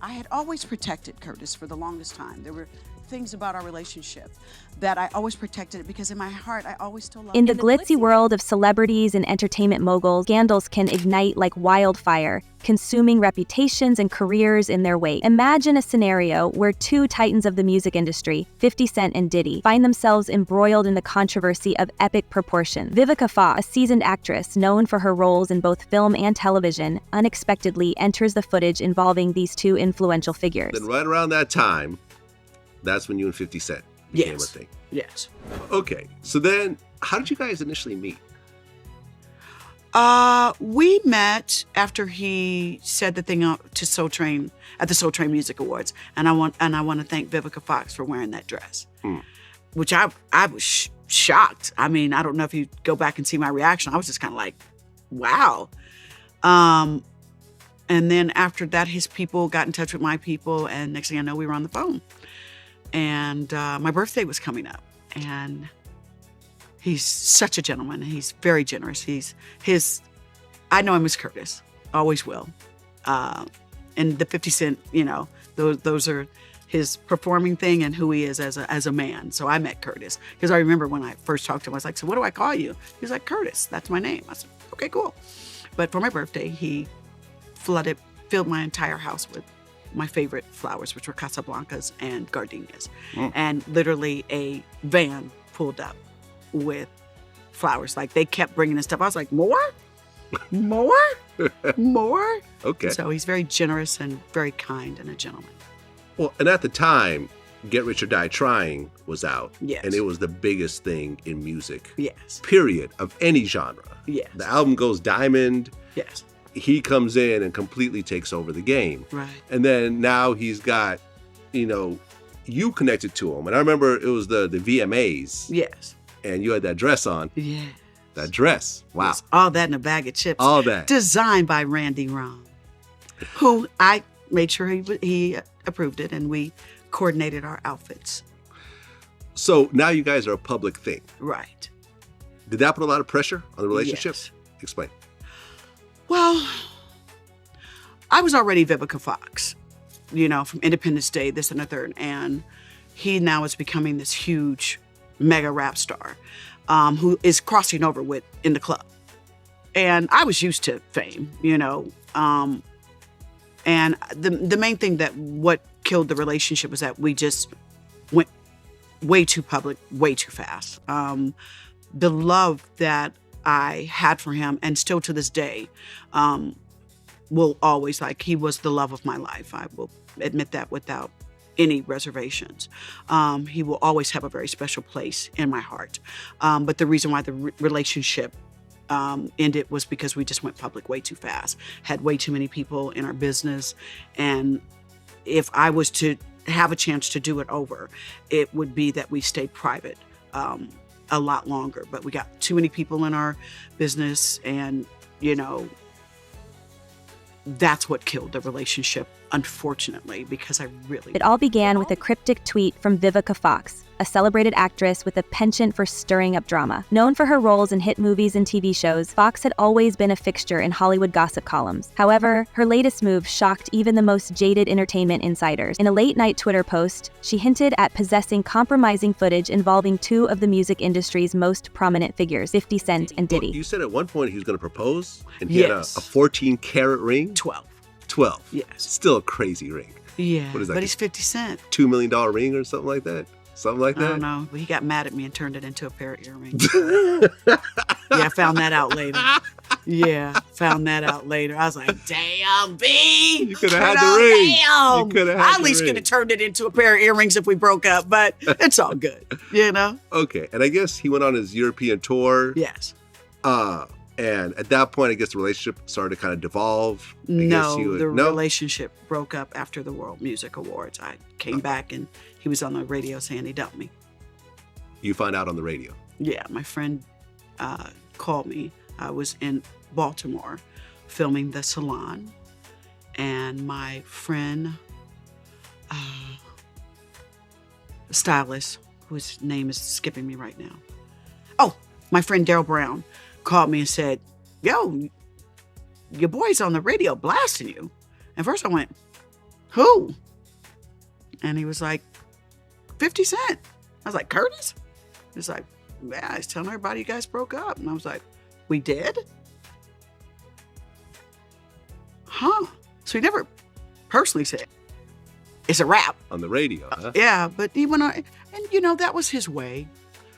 I had always protected Curtis for the longest time. There were things about our relationship that I always protected it because in my heart, I always still loved In the glitzy world of celebrities and entertainment moguls, scandals can ignite like wildfire, consuming reputations and careers in their wake. Imagine a scenario where two titans of the music industry, 50 Cent and Diddy, find themselves embroiled in the controversy of epic proportions. Vivica A, a seasoned actress known for her roles in both film and television, unexpectedly enters the footage involving these two influential figures. Then right around that time, that's when you and 50 Cent became a thing. Yes. Okay, so then how did you guys initially meet? We met after he said the thing to Soul Train at the Soul Train Music Awards, and I want to thank Vivica Fox for wearing that dress, which I was shocked. I mean, I don't know if you go back and see my reaction. I was just kind of like, wow. And then after that, his people got in touch with my people, and next thing I know, we were on the phone. And my birthday was coming up, and he's such a gentleman. He's very generous. I know him as Curtis, always will. And the 50 Cent, those are his performing thing and who he is as a man. So I met Curtis because I remember when I first talked to him, I was like, so what do I call you? He was like, Curtis, that's my name. I said, okay, cool. But for my birthday, he filled my entire house with my favorite flowers, which were Casablancas and gardenias. And literally a van pulled up with flowers. Like, they kept bringing us stuff. I was like, more? More? Okay. So he's very generous and very kind and a gentleman. Well, and at the time, Get Rich or Die Trying was out. Yes. And it was the biggest thing in music. Yes. Period, of any genre. Yes. The album goes diamond. Yes. He comes in and completely takes over the game. Right. And then now he's got, you connected to him. And I remember it was the VMAs. Yes. And you had that dress on. Yeah. That dress. Wow. Yes. All that in a bag of chips. All that. Designed by Randy Rom, who I made sure he approved it, and we coordinated our outfits. So now you guys are a public thing. Right. Did that put a lot of pressure on the relationship? Yes. Explain. Well, I was already Vivica Fox, from Independence Day, this and the third. And he now is becoming this huge mega rap star who is crossing over in the club. And I was used to fame, and the main thing what killed the relationship was that we just went way too public, way too fast. The love that I had for him, and still to this day, will always, he was the love of my life. I will admit that without any reservations. He will always have a very special place in my heart. But the reason why the relationship ended was because we just went public way too fast, had way too many people in our business. And if I was to have a chance to do it over, it would be that we stayed private a lot longer. But we got too many people in our business, and, that's what killed the relationship, unfortunately, because I really... It all began with a cryptic tweet from Vivica Fox, a celebrated actress with a penchant for stirring up drama. Known for her roles in hit movies and TV shows, Fox had always been a fixture in Hollywood gossip columns. However, her latest move shocked even the most jaded entertainment insiders. In a late-night Twitter post, she hinted at possessing compromising footage involving two of the music industry's most prominent figures, 50 Cent and Diddy. You said at one point he was going to propose, and he Yes. had a 14-carat ring? 12. 12. Yes. Still a crazy ring. Yeah, What is that? but he's 50 Cent. $2 million ring or something like that? Something like I that? don't know, but he got mad at me and turned it into a pair of earrings. Yeah, I found that out later. I was like, damn, B. You could have had the ring. Damn. You could have I had at the least ring. could have turned it into a pair of earrings if we broke up, but it's all good, Okay, and I guess he went on his European tour. Yes. And at that point, I guess the relationship started to kind of devolve. No, the relationship broke up after the World Music Awards. I came back and he was on the radio saying he dumped me. You found out on the radio. Yeah, my friend called me. I was in Baltimore filming The Salon, and my friend, stylist, whose name is skipping me right now. Oh, my friend Daryl Brown called me and said, yo, your boy's on the radio blasting you. And first I went, who? And he was like, 50 Cent. I was like, Curtis? He's like, yeah, I was telling everybody you guys broke up. And I was like, we did? Huh. So he never personally said, it's a rap. On the radio, huh? Yeah, but he went on, and you know, that was his way.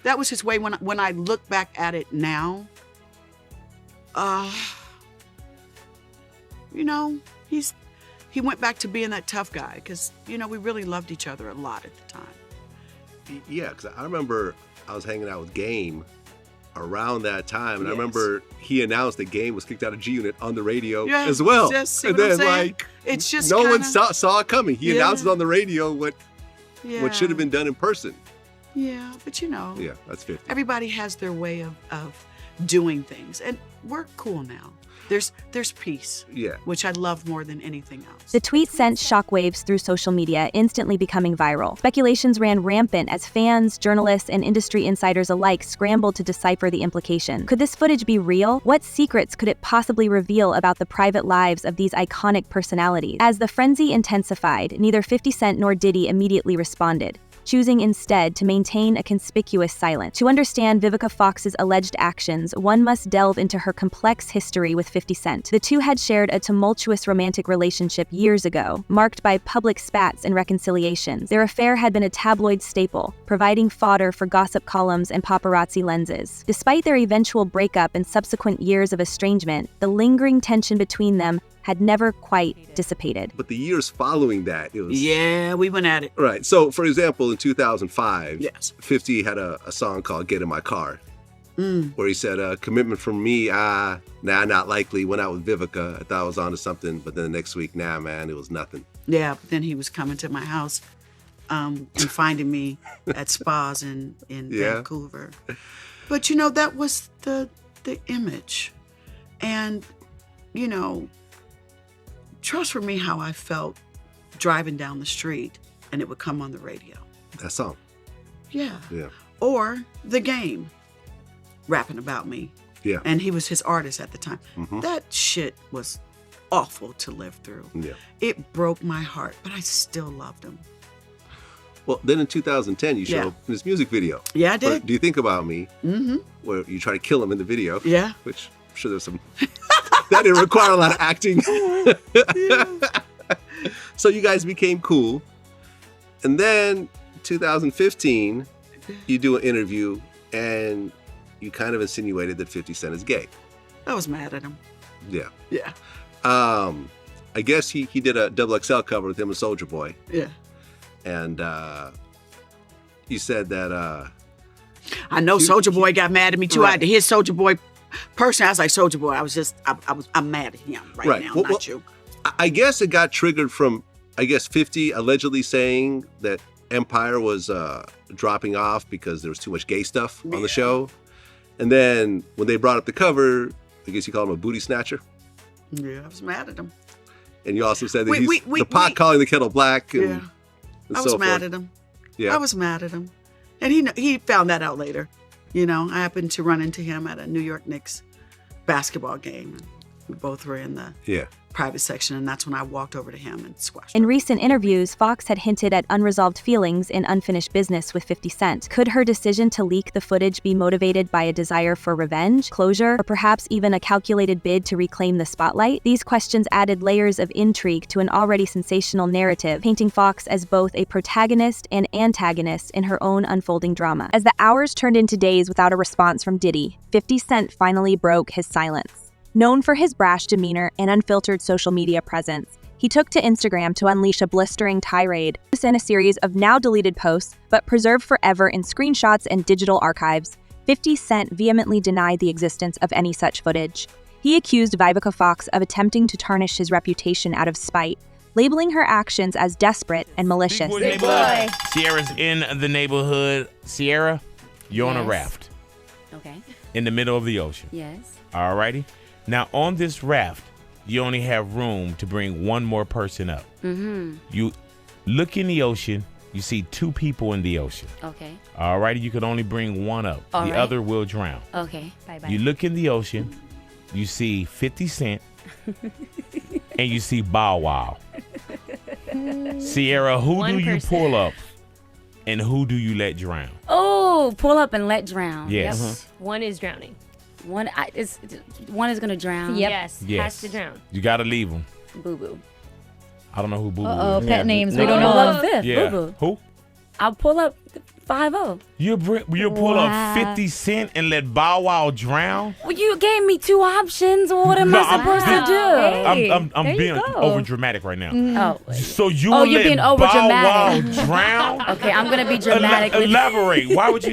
That was his way. When I look back at it now, you know, he went back to being that tough guy because, you know, we really loved each other a lot at the time. Yeah, because I remember I was hanging out with Game around that time, and Yes. I remember he announced that Game was kicked out of G Unit on the radio Yeah, as well. just see and what I'm then saying? like It's just no one kinda- saw it coming. He Yeah. announced it on the radio what should have been done in person. Yeah, but you know, Yeah, that's 50. everybody has their way of doing things, and we're cool now. There's peace, Yeah. which I love more than anything else. The tweet sent shockwaves through social media, instantly becoming viral. Speculations ran rampant as fans, journalists, and industry insiders alike scrambled to decipher the implication. Could this footage be real? What secrets could it possibly reveal about the private lives of these iconic personalities? As the frenzy intensified, neither 50 Cent nor Diddy immediately responded, choosing instead to maintain a conspicuous silence. To understand Vivica Fox's alleged actions, one must delve into her complex history with 50 Cent. The two had shared a tumultuous romantic relationship years ago, marked by public spats and reconciliations. Their affair had been a tabloid staple, providing fodder for gossip columns and paparazzi lenses. Despite their eventual breakup and subsequent years of estrangement, the lingering tension between them had never quite dissipated. But the years following that, it was... Yeah, we went at it. Right. So, for example, in 2005, Yes. 50 had a song called Get in My Car, where he said, commitment from me, nah, not likely. Went out with Vivica. I thought I was onto something, but then the next week, nah, man, it was nothing. Yeah, but then he was coming to my house and finding me at spas in Yeah. Vancouver. But, you know, that was the image. And, you know, trust for me how I felt driving down the street and it would come on the radio. That song. Yeah. Yeah. Or The Game rapping about me. Yeah. And he was his artist at the time. Mhm. That shit was awful to live through. Yeah. It broke my heart, but I still loved him. Well, then in 2010, you showed Yeah. up in this music video. Yeah, I for did. Do You Think About Me? Mm-hmm. Where you try to kill him in the video. Yeah. Which I'm sure there's some... that didn't require a lot of acting. So you guys became cool. And then 2015, you do an interview and you kind of insinuated that 50 Cent is gay. I was mad at him. Yeah. Yeah. I guess he did a XXL cover with him and Soulja Boy. Yeah. And you said that... I know Soulja Boy got mad at me too. I had to Right. hit Soulja Boy. Personally, I was like, Soulja Boy, I'm mad at him right now, Well, not you. I guess it got triggered from, 50 allegedly saying that Empire was dropping off because there was too much gay stuff on the show. And then when they brought up the cover, I guess you called him a booty snatcher. Yeah, I was mad at him. And you also said that Wait, he's wait, the pot wait. calling the kettle black. And, Yeah. I was mad at him. Yeah. I was mad at him. And he found that out later. You know, I happened to run into him at a New York Knicks basketball game. And we both were in the Yeah. private section, and that's when I walked over to him and squashed In him. recent interviews, Fox had hinted at unresolved feelings in unfinished business with 50 Cent. Could her decision to leak the footage be motivated by a desire for revenge, closure, or perhaps even a calculated bid to reclaim the spotlight? These questions added layers of intrigue to an already sensational narrative, painting Fox as both a protagonist and antagonist in her own unfolding drama. As the hours turned into days without a response from Diddy, 50 Cent finally broke his silence. Known for his brash demeanor and unfiltered social media presence, he took to Instagram to unleash a blistering tirade, in a series of now-deleted posts, but preserved forever in screenshots and digital archives. 50 Cent vehemently denied the existence of any such footage. He accused Vivica Fox of attempting to tarnish his reputation out of spite, labeling her actions as desperate and malicious. Big boy. Sierra's in the neighborhood. Sierra, you're on a Yes. raft Okay. in the middle of the ocean. Yes. Alrighty? Now, on this raft, you only have room to bring one more person up. Mm-hmm. You look in the ocean, you see two people in the ocean. Okay. Alrighty? You can only bring one up. All the right. other will drown. Okay. Bye-bye. You look in the ocean, you see 50 Cent, and you see Bow Wow. Sierra, who One do you person. pull up and who do you let drown? Oh, pull up and let drown. Yes. One is drowning. One is gonna drown. Yep. Yes. Yes. Has to drown. You got to leave them. Boo boo. I don't know who Boo Boo Uh-oh, is. pet names. We Pull don't up know. fifth. Yeah. Boo boo. Who? I'll pull up 5-0. You pull up 50 Cent and let Bow Wow drown? Well, you gave me 2 options. What am No, I supposed to do? Hey, I'm there you being go. over dramatic right now. Oh, So you Oh, will you're let being Bow Wow overdramatic. drown? okay, I'm gonna be dramatic. with Elaborate. Why would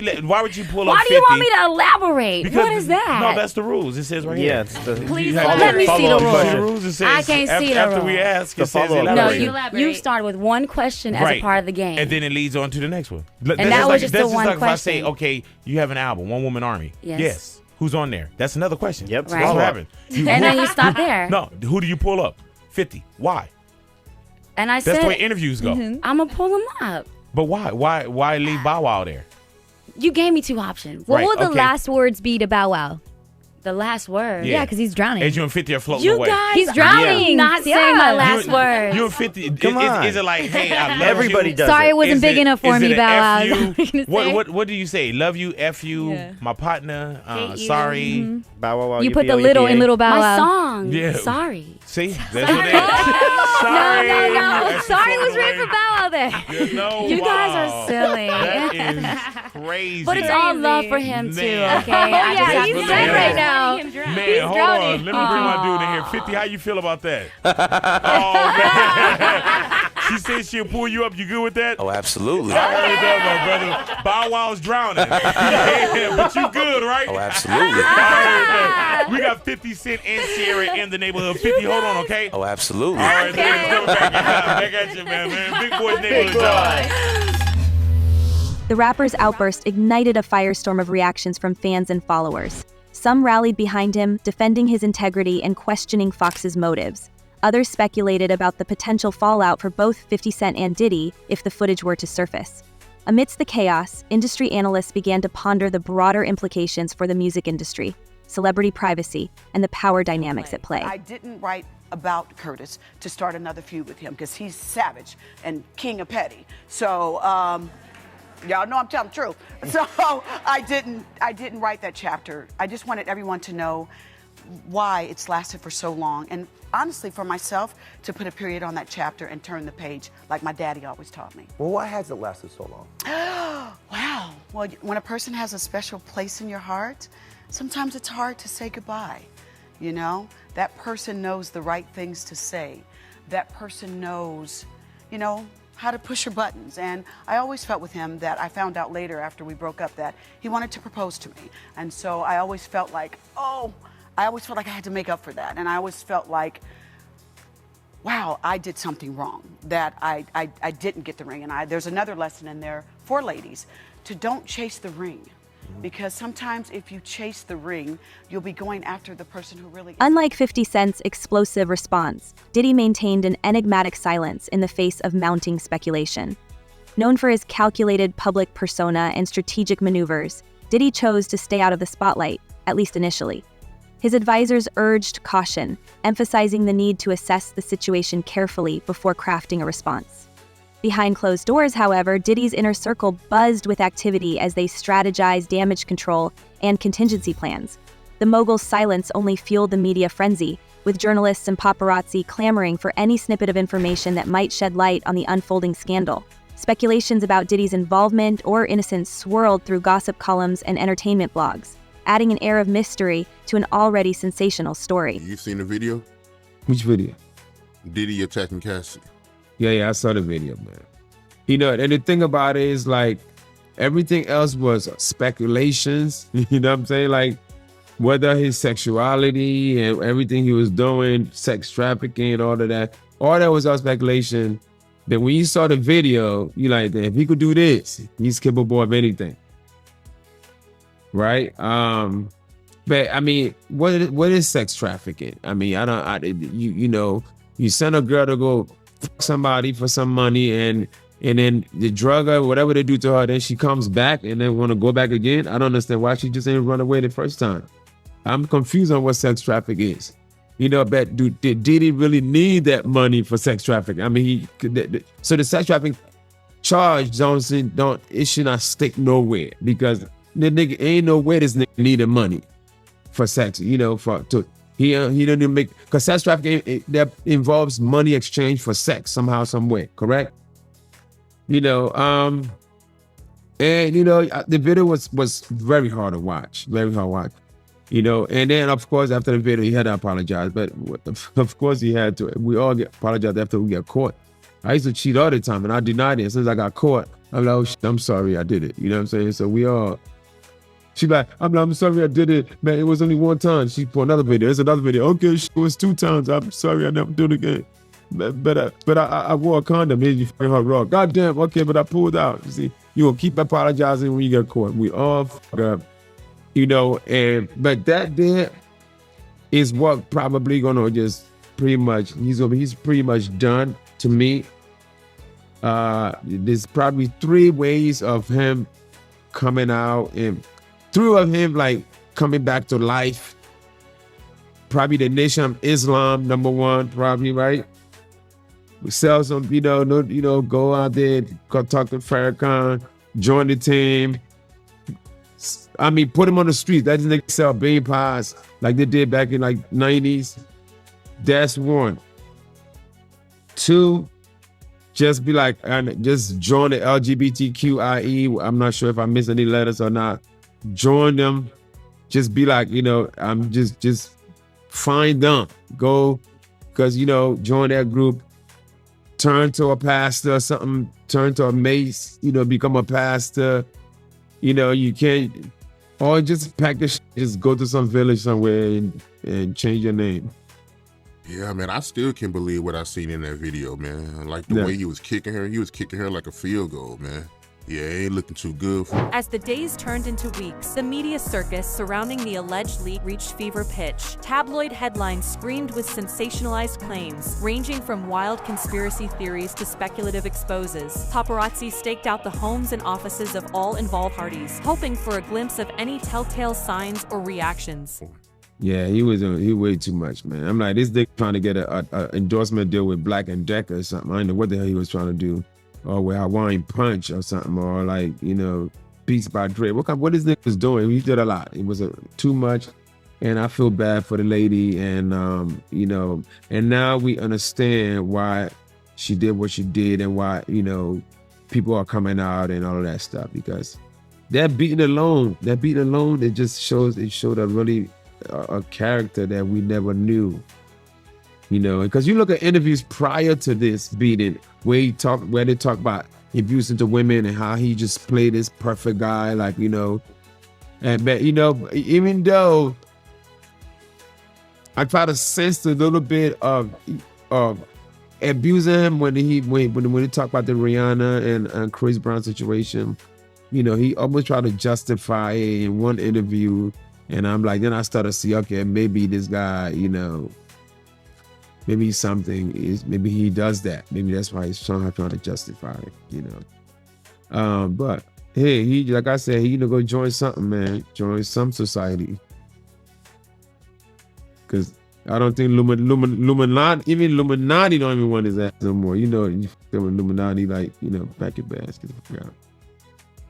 you pull up Why 50? do you want me to elaborate? Because What is that? No, that's the rules. It says right here. it's the Please You have let me see the You rules. see the rules? It says I can't see the after we rules. ask, The it says follow-up no, elaborate. you Elaborate. start with one question as Right. a part of the game. And then it leads on to the next one. That's that just was just the that's one like if I say, question. okay, you have an album, One Woman Army. Yes. Who's on there? That's another question. Yep. That's Right. what happened. and then you stop there. No, who do you pull up? 50. Why? And I That's the way said, interviews go. I'm gonna pull him up. But why? Why leave Bow Wow there? You gave me 2 options. What Right, will the okay. last words be to Bow Wow? The last word. Yeah, because he's drowning. As you and 50 are floating You away. guys, He's I'm drowning. not Yeah. saying my You- last You words. and 50. Come on. Is it like, hey, I love Everybody you? does Sorry, it wasn't Is big it- enough for is me, it a Bow Wow. F Is that you? what you're gonna say? What do you say? Love you, F you, Yeah. my partner, Hate you. sorry. Bow Wow Wow. You put the yippee-o, little yippee-yay. in Little Bow my Wow. song. Yeah. Sorry. See? That's what it is. Sorry. No. That's Sorry the was written way. for Bow Wow there. Yeah, no, You guys wow. are silly. That is crazy. But it's all love for him too. Man. Okay. Oh, I yeah, just have he's to sad say right that. now. Him drown. Man, hold drowning. on. Let me bring my dude in here. 50, how you feel about that? Oh, man. She said she'll pull you up. You good with that? Oh, absolutely. I heard that, my brother. Bow Wow's drowning. Yeah, but you good, right? Oh, absolutely. I heard that. We got 50 Cent and Sierra in the neighborhood. 50, hold on, okay? Oh, absolutely. All right, man, back at you, man. Big boy's neighborhood, y'all. The rapper's outburst ignited a firestorm of reactions from fans and followers. Some rallied behind him, defending his integrity and questioning Fox's motives. Others speculated about the potential fallout for both 50 Cent and Diddy if the footage were to surface. Amidst the chaos, industry analysts began to ponder the broader implications for the music industry, celebrity privacy, and the power dynamics at play. I didn't write about Curtis to start another feud with him because he's savage and king of petty. So, y'all know I'm telling the truth. So I didn't write that chapter. I just wanted everyone to know why it's lasted for so long. And honestly, for myself, to put a period on that chapter and turn the page like my daddy always taught me. Well, why has it lasted so long? Wow. Well, when a person has a special place in your heart, sometimes it's hard to say goodbye. You know, that person knows the right things to say. That person knows, you know, how to push your buttons. And I always felt with him that I found out later after we broke up that he wanted to propose to me. And so I always felt like, I had to make up for that. And I always felt like, wow, I did something wrong, that I didn't get the ring. And there's another lesson in there for ladies, to don't chase the ring. Because sometimes if you chase the ring, you'll be going after the person who really is. Unlike 50 Cent's explosive response, Diddy maintained an enigmatic silence in the face of mounting speculation. Known for his calculated public persona and strategic maneuvers, Diddy chose to stay out of the spotlight, at least initially. His advisors urged caution, emphasizing the need to assess the situation carefully before crafting a response. Behind closed doors, however, Diddy's inner circle buzzed with activity as they strategized damage control and contingency plans. The mogul's silence only fueled the media frenzy, with journalists and paparazzi clamoring for any snippet of information that might shed light on the unfolding scandal. Speculations about Diddy's involvement or innocence swirled through gossip columns and entertainment blogs, adding an air of mystery to an already sensational story. You seen the video? Which video? Diddy attacking Cassidy. Yeah, I saw the video, man. You know, and the thing about it is, like, everything else was speculations. You know what I'm saying? Like, whether his sexuality and everything he was doing, sex trafficking, all of that was all speculation. Then when you saw the video, you like, if he could do this, he's capable of anything. Right? But I mean, what is sex trafficking? I mean, you know, you send a girl to go fuck somebody for some money and then the drug her, whatever they do to her, then she comes back and then want to go back again. I don't understand why she just ain't run away the first time. I'm confused on what sex traffic is. But did Diddy really need that money for sex trafficking? I mean, so the sex trafficking charge it should not stick nowhere, because the nigga ain't no way this nigga needed money for sex. He don't even make, because sex trafficking that involves money exchange for sex somehow, some way. Correct? And the video was very hard to watch, very hard to watch. And then of course after the video he had to apologize, but of course he had to. We all apologize after we got caught. I used to cheat all the time and I denied it. As soon as I got caught, I'm like, oh shit, I'm sorry I did it. You know what I'm saying? So we all, she like, I'm sorry I did it, man. It was only one time. She put another video. There's another video. Okay, it was 2 times. I'm sorry, I never do it again. But I wore a condom. You fucking her wrong. God damn. Okay, but I pulled out. You see, you will keep apologizing when you get caught. We all fuck up, but that there is what probably gonna just pretty much, he's pretty much done to me. There's probably 3 ways of him coming out, and 3 of him like coming back to life. Probably the Nation of Islam, number 1, probably, right? We sell some, go out there, go talk to Farrakhan, join the team. I mean, put him on the streets. That nigga sell bean pies like they did back in like 90s. That's 1. 2, just be like, just join the LGBTQIE. I'm not sure if I missed any letters or not. Join them. Just be like, I'm just find them. Go, because, join that group. Turn to a pastor or something. Turn to a mace, become a pastor. You can't, or just pack the shit, just go to some village somewhere and change your name. Yeah, man, I still can't believe what I seen in that video, man. Like the way he was kicking her like a field goal, man. Yeah, it ain't looking too good for him. As the days turned into weeks, the media circus surrounding the alleged leak reached fever pitch. Tabloid headlines screamed with sensationalized claims, ranging from wild conspiracy theories to speculative exposes. Paparazzi staked out the homes and offices of all involved parties, hoping for a glimpse of any telltale signs or reactions. Yeah, he way too much, man. I'm like, this dick trying to get a endorsement deal with Black & Decker or something. I don't know what the hell he was trying to do. Or with Hawaiian Punch or something, or like, Beats by Dre. What this nigga was doing, he did a lot. It was too much, and I feel bad for the lady, and and now we understand why she did what she did, and why, people are coming out and all of that stuff, because that beating alone, it just showed a really a character that we never knew. Because you look at interviews prior to this beating, where they talk about abusing to women and how he just played this perfect guy, like, but even though I try to sense a little bit of abusing him when he talked about the Rihanna and Chris Brown situation, he almost tried to justify it in one interview, and I'm like, then I started to see, okay, maybe this guy, maybe maybe he does that. Maybe that's why he's somehow trying to justify it, But hey, he, like I said, he go join something, man. Join some society. Cause I don't think Illuminati, even Illuminati don't even want his ass no more. You Illuminati, like, pack your baskets.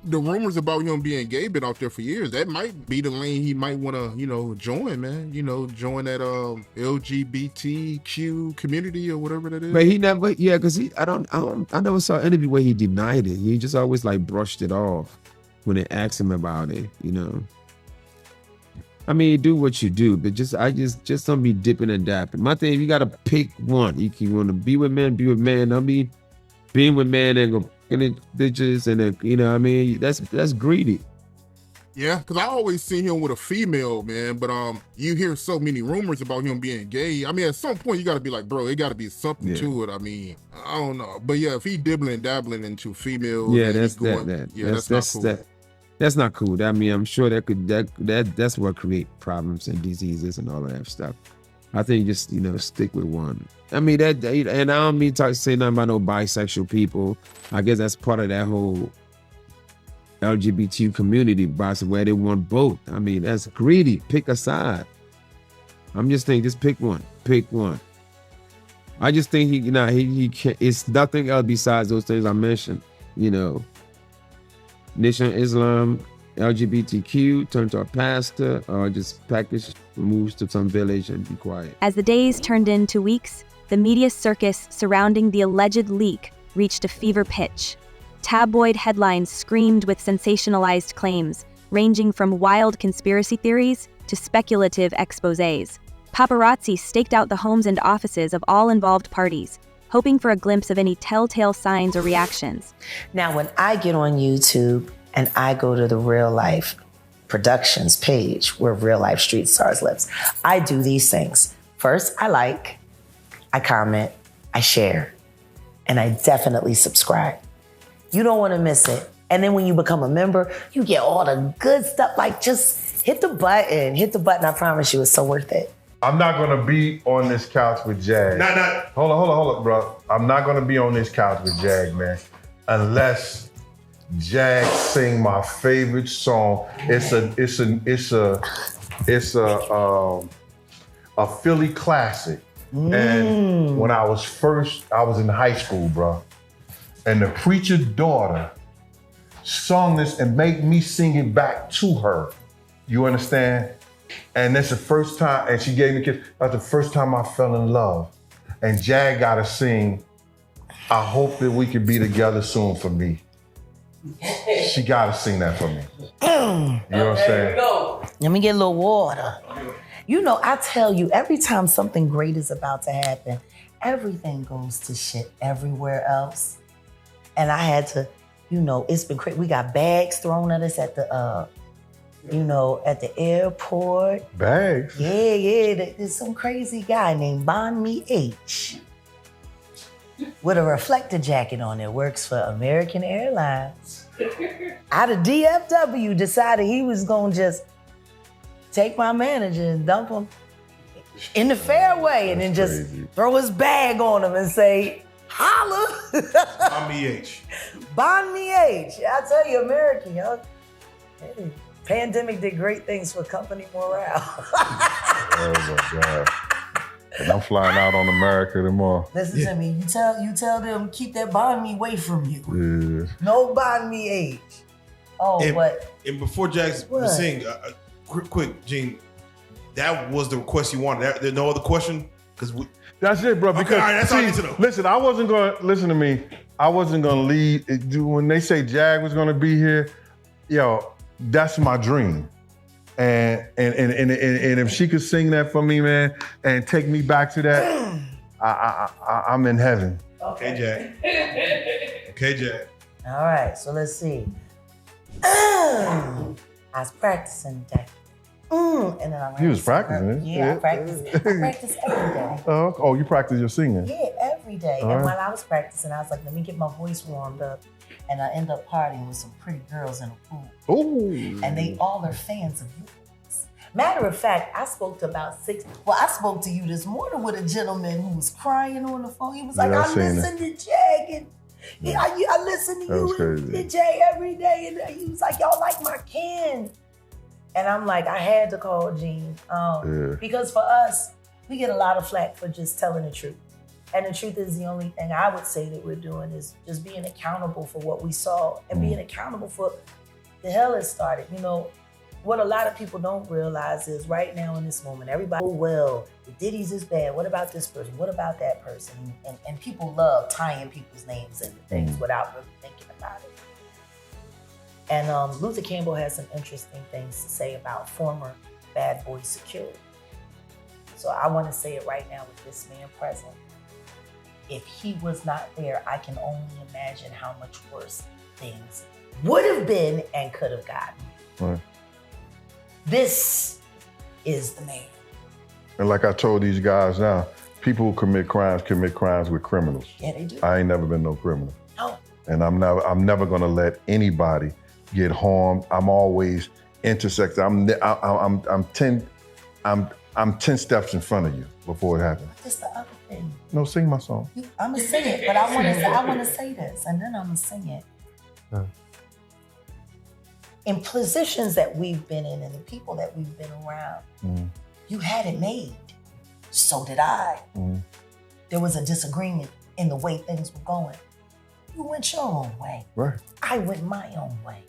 The rumors about him being gay been out there for years. That might be the lane he might want to, join, man. Join that LGBTQ community or whatever that is. But he never, because I never saw an interview where he denied it. He just always like brushed it off when they asked him about it. I mean, do what you do, but just don't be dipping and dapping. My thing, you gotta pick one. You want to be with men, be with men. Don't be being with men and go in bitches and then, that's greedy. Yeah, because I always seen him with a female, man, but you hear so many rumors about him being gay. I mean, at some point you gotta be like, bro, it gotta be something to it. I mean, I don't know. But yeah, if he dabbling into females, that's not cool. That's not cool. I mean, I'm sure that's what create problems and diseases and all of that stuff. I think just, stick with one. I mean, and I don't mean to say nothing about no bisexual people. I guess that's part of that whole LGBT community, where they want both. I mean, that's greedy. Pick a side. I'm just saying, just pick one. pick one. I just think he can't. It's nothing else besides those things I mentioned. You know, Nation Islam, LGBTQ, turn to a pastor, or just package, moves to some village and be quiet. As the days turned into weeks, the media circus surrounding the alleged leak reached a fever pitch. Tabloid headlines screamed with sensationalized claims, ranging from wild conspiracy theories to speculative exposés. Paparazzi staked out the homes and offices of all involved parties, hoping for a glimpse of any telltale signs or reactions. Now, when I get on YouTube and I go to the Real Life Productions page where Real Life Street Stars lives, I do these things. First, I like, I comment, I share, and I definitely subscribe. You don't want to miss it. And then when you become a member, you get all the good stuff. Like, just hit the button. I promise you, it's so worth it. I'm not gonna be on this couch with Jag. Hold on, bro. I'm not gonna be on this couch with Jag, man, unless Jag sing my favorite song. It's a Philly classic. And when I was in high school, bro, and the preacher's daughter sung this and made me sing it back to her. You understand? And that's the first time, and she gave me a kiss. That's the first time I fell in love. And Jag gotta sing, I hope that we can be together soon for me. She gotta sing that for me. You know what I'm saying? Let me get a little water. You know, I tell you, every time something great is about to happen, everything goes to shit everywhere else. And I had to, you know, it's been crazy. We got bags thrown at us at the, at the airport. Bags? Yeah. There's some crazy guy named Bonmi H with a reflector jacket on that works for American Airlines. Out of DFW, decided he was gonna just take my manager and dump him in the fairway and then just throw his bag on him and say, holla. Bonmi H. Bonmi H. I tell you, American, y'all. Hey, pandemic did great things for company morale. Oh my God. And I'm flying out on America tomorrow. Listen to me. You tell them keep that Bonmi away from you. Yeah. No Bonmi H. Oh, And before Jax was saying, quick, Gene, that was the request you wanted. There's no other question? That's it, bro. Because all right, that's all I need to know. Listen, I wasn't gonna lead when they say Jag was gonna be here. Yo, that's my dream. And if she could sing that for me, man, and take me back to that, I'm in heaven. Okay, Jag. All right, so let's see. I was practicing today. And then I You was practicing? Yeah, I practice every day. Oh, you practice your singing? Yeah, every day. All and right. while I was practicing, I was like, let me get my voice warmed up. And I end up partying with some pretty girls in a pool. Ooh. And they all are fans of yours. Matter of fact, I spoke to about 6. Well, I spoke to you this morning with a gentleman who was crying on the phone. He was like, I listen to Jag and I listen to you and Jay every day. And he was like, y'all like my kin. And I'm like, I had to call Gene. Because for us, we get a lot of flack for just telling the truth. And the truth is the only thing I would say that we're doing is just being accountable for what we saw and being accountable for the hell it started. You know, what a lot of people don't realize is right now in this moment, everybody, oh, well, the Diddy's is bad. What about this person? What about that person? And people love tying people's names into things without really thinking about it. And Luther Campbell has some interesting things to say about former bad boy security. So I want to say it right now with this man present. If he was not there, I can only imagine how much worse things would have been and could have gotten. Right. This is the man. And like I told these guys now, people who commit crimes with criminals. Yeah, they do. I ain't never been no criminal. No. And I'm never gonna let anybody get harmed. I'm always intersected. I'm 10 steps in front of you before it happens. That's the other thing. No, sing my song. I'm gonna sing it, but I want to say this, and then I'm gonna sing it. In positions that we've been in and the people that we've been around, you had it made. So did I. There was a disagreement in the way things were going. You went your own way. Right. I went my own way.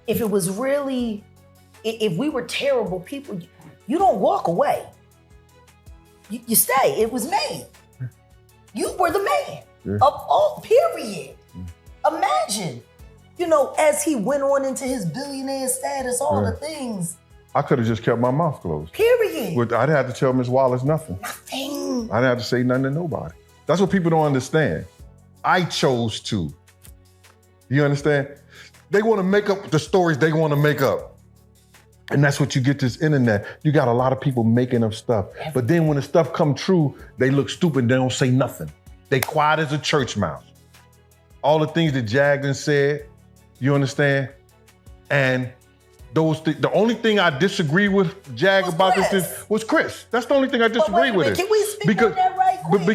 If it was really, if we were terrible people, you don't walk away. You stay. It was made. You were the man of all, period. Imagine, as he went on into his billionaire status, all the things. I could have just kept my mouth closed. Period. I didn't have to tell Miss Wallace nothing. Nothing. I didn't have to say nothing to nobody. That's what people don't understand. I chose to. You understand? They want to make up the stories they want to make up. And that's what you get this internet. You got a lot of people making up stuff. But then when the stuff come true, they look stupid. They don't say nothing. They quiet as a church mouse. All the things that Jagden said, you understand? And the only thing I disagree with Jag about this was Chris. That's the only thing I disagree with it. Can we speak on that right quick?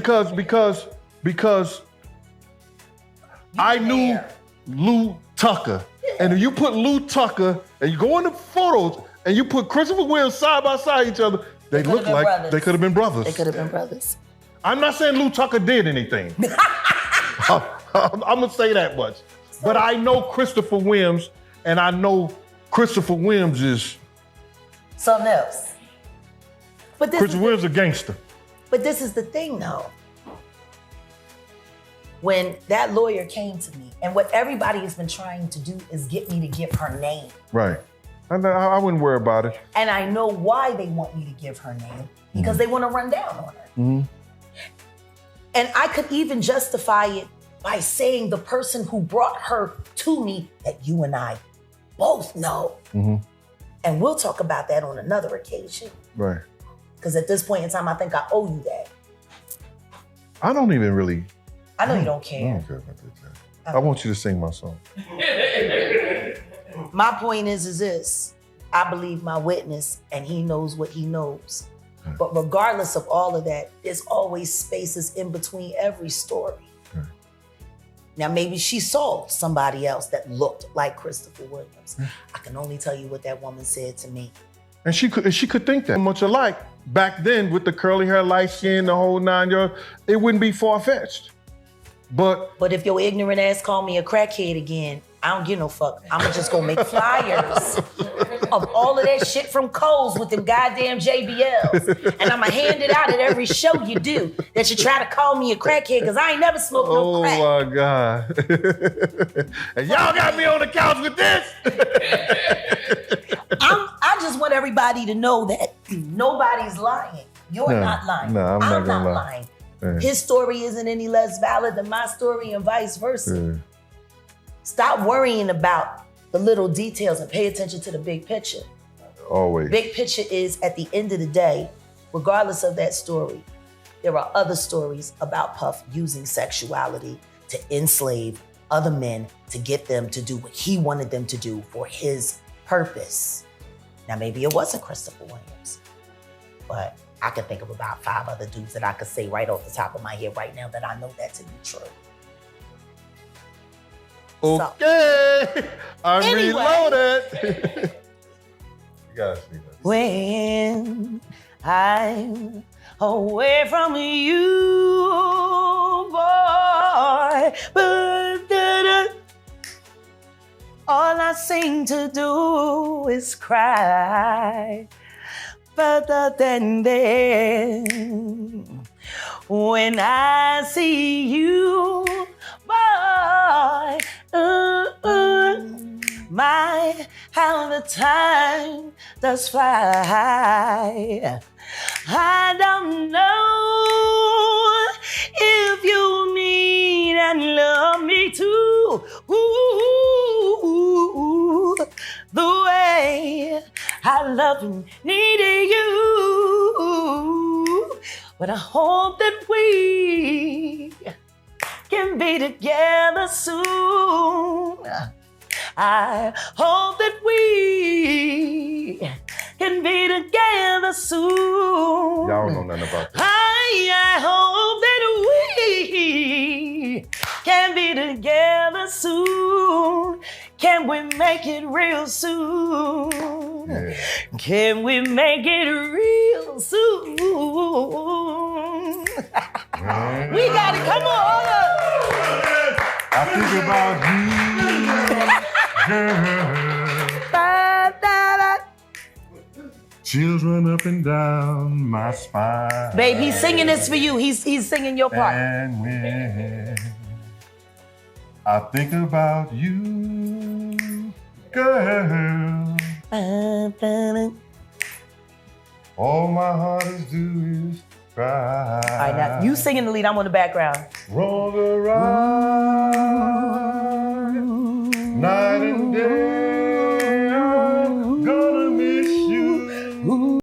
Because I knew Lou Tucker. And if you put Lou Tucker and you go in the photos and you put Christopher Williams side by side each other, they look like brothers. They could have been brothers. They could have been brothers. I'm not saying Lou Tucker did anything. I'm gonna say that much. But I know Christopher Williams, and I know Christopher Williams is something else. But Christopher Williams a gangster. But this is the thing, though. When that lawyer came to me, and what everybody has been trying to do is get me to give her name. Right. I wouldn't worry about it. And I know why they want me to give her name, because they want to run down on her. And I could even justify it by saying the person who brought her to me that you and I both know. And we'll talk about that on another occasion. Right. Because at this point in time, I think I owe you that. I don't even really. I know you don't care. I don't care about that. I want you to sing my song. My point is this. I believe my witness, and he knows what he knows. But regardless of all of that, there's always spaces in between every story. Now, maybe she saw somebody else that looked like Christopher Williams. I can only tell you what that woman said to me. And she could think that much alike. Back then, with the curly hair, light skin, the whole 9 yards, it wouldn't be far-fetched. But if your ignorant ass call me a crackhead again, I don't give no fuck. I'm just gonna make flyers of all of that shit from Kohl's with them goddamn JBLs. And I'm gonna hand it out at every show you do that you try to call me a crackhead, because I ain't never smoked no crack. Oh my God. And y'all got me on the couch with this. I just want everybody to know that nobody's lying. You're not lying. No, I'm not lying. His story isn't any less valid than my story, and vice versa. Stop worrying about the little details and pay attention to the big picture. Always. Big picture is, at the end of the day, regardless of that story, there are other stories about Puff using sexuality to enslave other men to get them to do what he wanted them to do for his purpose. Now, maybe it wasn't Christopher Williams, but I can think of about 5 other dudes that I could say right off the top of my head right now that I know that to be true. Okay, I'm reloaded. You gotta see that. When I'm away from you, boy, but all I seem to do is cry. But then when I see you, boy, my, how the time does fly. I don't know if you need and love me too. Ooh, the way I love and needed you. But I hope that we can be together soon. I hope that we can be together soon. Y'all don't know nothing about that. I hope that we can be together soon. Can we make it real soon? Yeah. Can we make it real soon? We got it. Come on, hold up. I think about you, girl. Chills run up and down my spine. Babe, he's singing this for you. He's singing your part. And when I think about you, girl, all my heart is do is cry. All right, now you singing the lead. I'm on the background. Roll around night and day.